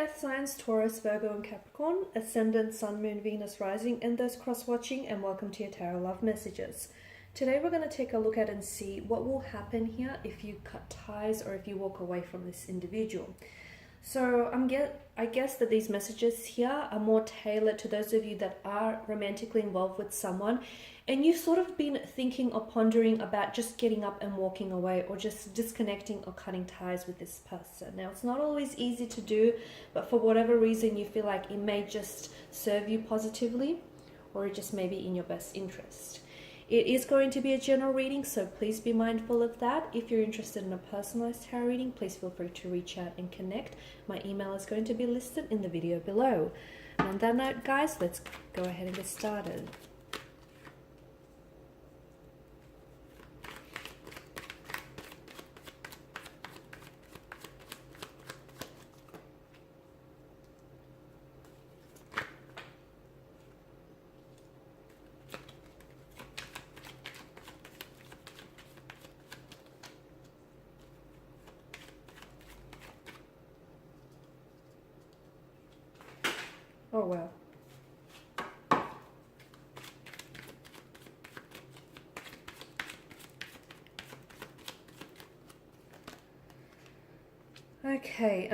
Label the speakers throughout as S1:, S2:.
S1: earth signs Taurus, Virgo and Capricorn, ascendant, sun, moon, Venus, rising, and those cross-watching, and welcome to your tarot love messages. Today we're going to take a look at and see what will happen here if you cut ties or if you walk away from this individual. So I guess that these messages here are more tailored to those of you that are romantically involved with someone and you've sort of been thinking or pondering about just getting up and walking away or just disconnecting or cutting ties with this person. Now, it's not always easy to do, but for whatever reason you feel like it may just serve you positively or it just may be in your best interest. It is going to be a general reading, so please be mindful of that. If you're interested in a personalized tarot reading, please feel free to reach out and connect. My email is going to be listed in the video below. And on that note, guys, let's go ahead and get started. Oh, well. Okay,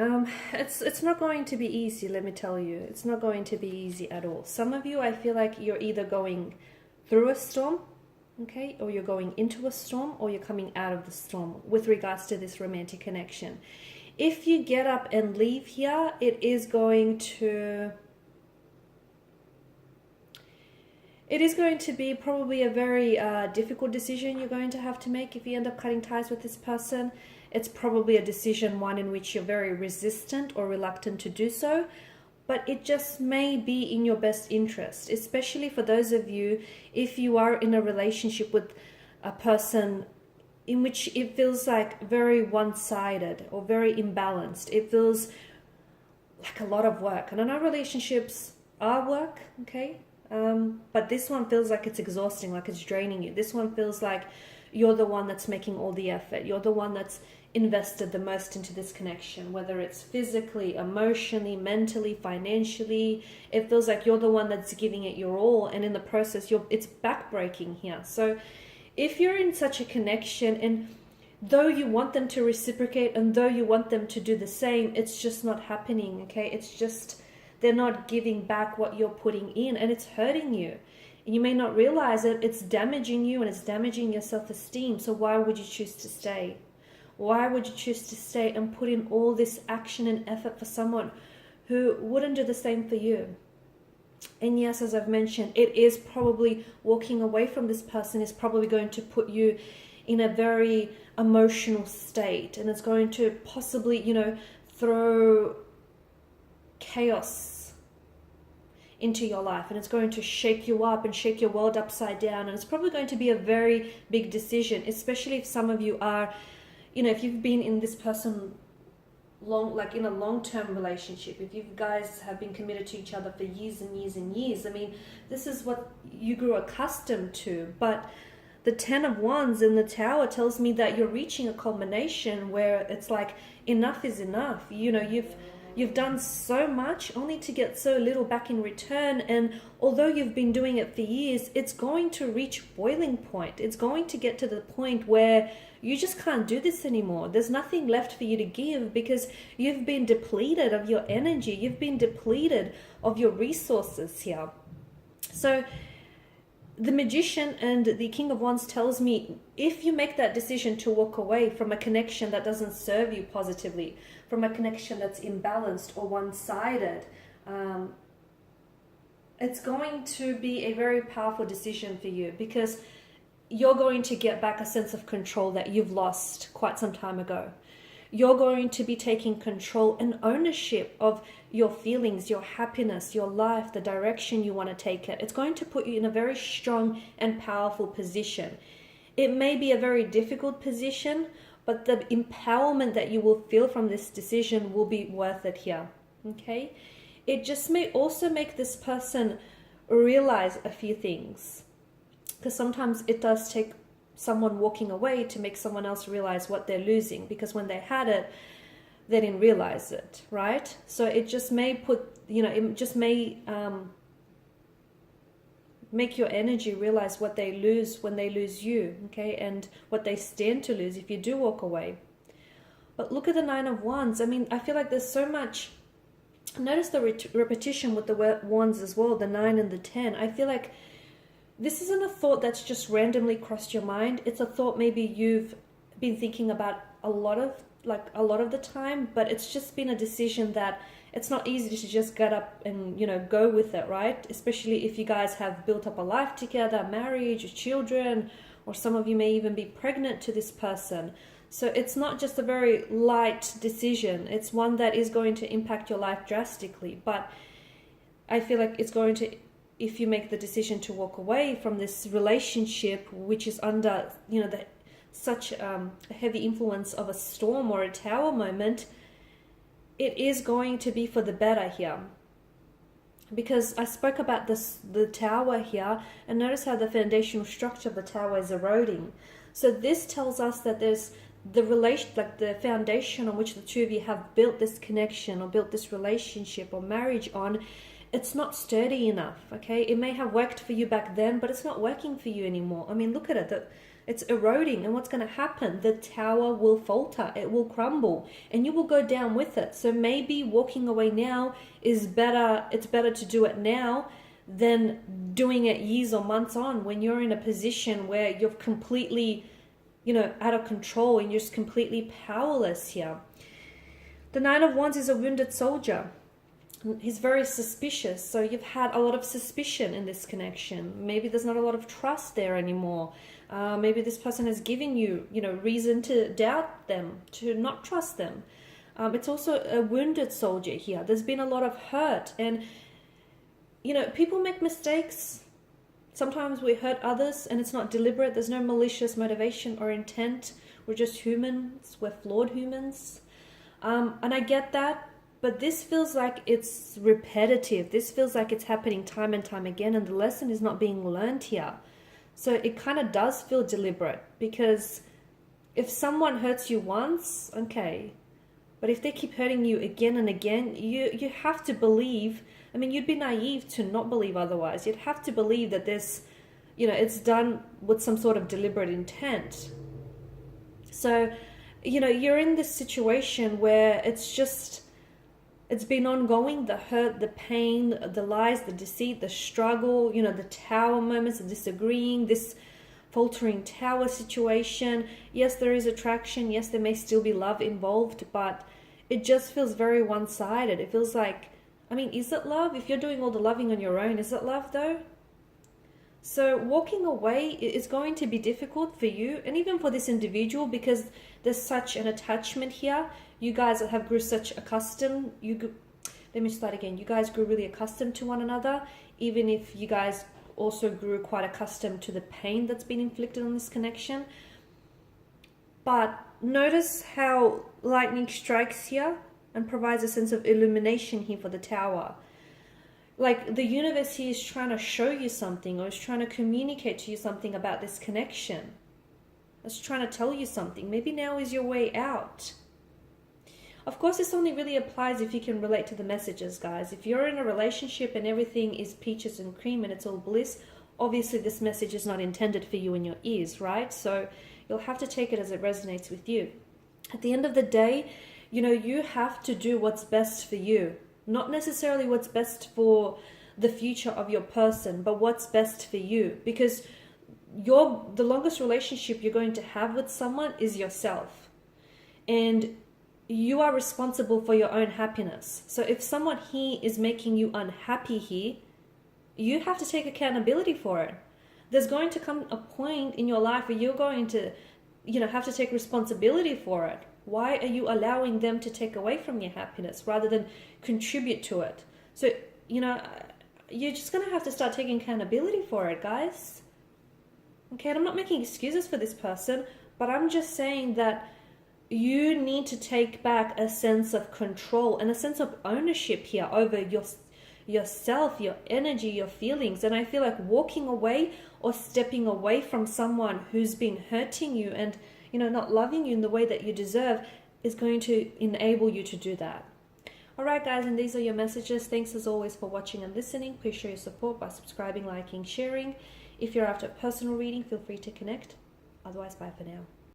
S1: it's not going to be easy, let me tell you. It's not going to be easy at all. Some of you, I feel like you're either going through a storm, okay, or you're going into a storm, or you're coming out of the storm with regards to this romantic connection. If you get up and leave here, it is going to be probably a very difficult decision you're going to have to make if you end up cutting ties with this person. It's probably a decision, one in which you're very resistant or reluctant to do so, but it just may be in your best interest, especially for those of you, if you are in a relationship with a person in which it feels like very one-sided or very imbalanced. It feels like a lot of work. And I know relationships are work, okay? But this one feels like it's exhausting, like it's draining you. This one feels like you're the one that's making all the effort. You're the one that's invested the most into this connection, whether it's physically, emotionally, mentally, financially. It feels like you're the one that's giving it your all, and in the process, it's backbreaking here. So if you're in such a connection, and though you want them to reciprocate, and though you want them to do the same, it's just not happening, okay? It's just, they're not giving back what you're putting in, and it's hurting you. And you may not realize it, it's damaging you and it's damaging your self-esteem. So why would you choose to stay? Why would you choose to stay and put in all this action and effort for someone who wouldn't do the same for you? And yes, as I've mentioned, it is probably walking away from this person is probably going to put you in a very emotional state, and it's going to possibly, throw chaos into your life, and it's going to shake you up and shake your world upside down, and it's probably going to be a very big decision, especially if some of you are, if you've been in this person like in a long-term relationship, if you guys have been committed to each other for years and years and years. I mean, this is what you grew accustomed to. But the 10 of Wands in the Tower tells me that you're reaching a culmination where it's like enough is enough. You've done so much only to get so little back in return, and although you've been doing it for years, it's going to reach boiling point. It's going to get to the point where you just can't do this anymore. There's nothing left for you to give because you've been depleted of your energy. You've been depleted of your resources here. So the Magician and the King of Wands tells me if you make that decision to walk away from a connection that doesn't serve you positively, from a connection that's imbalanced or one-sided, it's going to be a very powerful decision for you because you're going to get back a sense of control that you've lost quite some time ago. You're going to be taking control and ownership of your feelings, your happiness, your life, the direction you want to take it. It's going to put you in a very strong and powerful position. It may be a very difficult position, but the empowerment that you will feel from this decision will be worth it here, okay? It just may also make this person realize a few things, because sometimes it does take someone walking away to make someone else realize what they're losing, because when they had it, they didn't realize it, right? So it just may put, it just may make your energy realize what they lose when they lose you, okay? And what they stand to lose if you do walk away. But look at the Nine of Wands. I mean, I feel like there's so much. Notice the repetition with the wands as well, the 9 and the 10. I feel like this isn't a thought that's just randomly crossed your mind. It's a thought maybe you've been thinking about a lot of the time, but it's just been a decision that it's not easy to just get up and, go with it, right? Especially if you guys have built up a life together, marriage, children, or some of you may even be pregnant to this person. So it's not just a very light decision. It's one that is going to impact your life drastically. But I feel like it's going to, if you make the decision to walk away from this relationship, which is under, such a heavy influence of a storm or a tower moment, it is going to be for the better here. Because I spoke about the tower here, and notice how the foundational structure of the tower is eroding. So this tells us that there's the relation, like the foundation on which the two of you have built this connection or built this relationship or marriage on, it's not sturdy enough, okay? It may have worked for you back then, but it's not working for you anymore. I mean, look at it. It's eroding, and what's going to happen? The tower will falter, it will crumble, and you will go down with it. So maybe walking away now is better. It's better to do it now than doing it years or months on, when you're in a position where you're completely, out of control and you're just completely powerless here. The Nine of Wands is a wounded soldier. He's very suspicious. So you've had a lot of suspicion in this connection. Maybe there's not a lot of trust there anymore. Maybe this person has given you, reason to doubt them, to not trust them. It's also a wounded soldier here. There's been a lot of hurt, and, people make mistakes. Sometimes we hurt others and it's not deliberate. There's no malicious motivation or intent. We're just humans. We're flawed humans. And I get that, but this feels like it's repetitive. This feels like it's happening time and time again, and the lesson is not being learned here. So it kind of does feel deliberate, because if someone hurts you once, okay, but if they keep hurting you again and again, you have to believe. I mean, you'd be naive to not believe otherwise. You'd have to believe that this, it's done with some sort of deliberate intent. So, you're in this situation where it's been ongoing, the hurt, the pain, the lies, the deceit, the struggle, the tower moments, the disagreeing, this faltering tower situation. Yes, there is attraction. Yes, there may still be love involved, but it just feels very one-sided. It feels like, is it love? If you're doing all the loving on your own, is it love though? So walking away is going to be difficult for you, and even for this individual, because there's such an attachment here. You guys have grew such accustomed. Let me start again. You guys grew really accustomed to one another, even if you guys also grew quite accustomed to the pain that's been inflicted on this connection. But notice how lightning strikes here and provides a sense of illumination here for the tower. Like the universe here is trying to show you something, or is trying to communicate to you something about this connection. It's trying to tell you something. Maybe now is your way out. Of course, this only really applies if you can relate to the messages, guys. If you're in a relationship and everything is peaches and cream and it's all bliss, obviously this message is not intended for you in your ears, right? So you'll have to take it as it resonates with you. At the end of the day, you have to do what's best for you. Not necessarily what's best for the future of your person, but what's best for you. Because the longest relationship you're going to have with someone is yourself. And you are responsible for your own happiness. So if someone here is making you unhappy here, you have to take accountability for it. There's going to come a point in your life where you're going to, have to take responsibility for it. Why are you allowing them to take away from your happiness rather than contribute to it? So, you're just going to have to start taking accountability for it, guys. Okay, and I'm not making excuses for this person, but I'm just saying that you need to take back a sense of control and a sense of ownership here over yourself, your energy, your feelings. And I feel like walking away or stepping away from someone who's been hurting you and, not loving you in the way that you deserve, is going to enable you to do that. Alright guys, and these are your messages. Thanks as always for watching and listening. Please show your support by subscribing, liking, sharing. If you're after a personal reading, feel free to connect. Otherwise, bye for now.